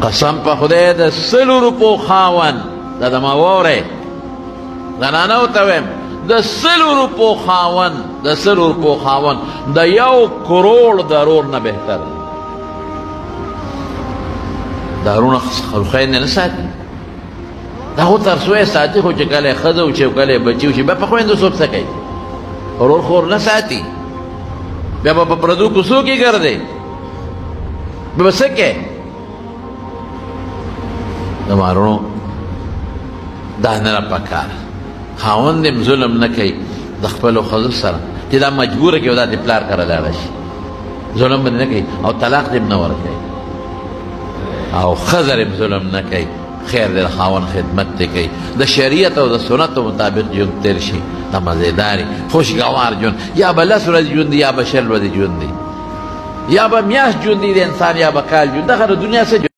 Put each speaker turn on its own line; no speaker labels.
قسم په خدای د 100 روپو خاوند دا د ما واورئ زنانو ته وایم د 100 روپو خاوند د 100 روپو خاوند د 1 کروڑ ضرور نه بهتر دی دارونه خیر نه ساتي دا خو ترسوی ساتي خو چې کله ښځه و چې کله بچي و شي بیا په خویندو څوک څه کوي ورور خور نه ساتي بیا به په پردو کوڅو کې ګرځي بیا به څه کوي د مارونو دا نه راپکار خاوند هم ظلم نه کوي د خپلو ښځو سره چې دا مجبوره کوي دا د پلار کره لاړه شي ظلم به نه کوي او طلاق دې هم نه ورکوي او ښځه هم ظلم نه کوي خیر د خاوند خدمت دی کوي د شریعت او د سنتو مطابق ژوند تیر شي د مزېداري خوشګوار ژوند یا به 10 ورځې ژوند دی یا به 20 ورځې ژوند دی یا به میاشت ژوند دی د انسان یا به کال ژوند دغه د دنیا څه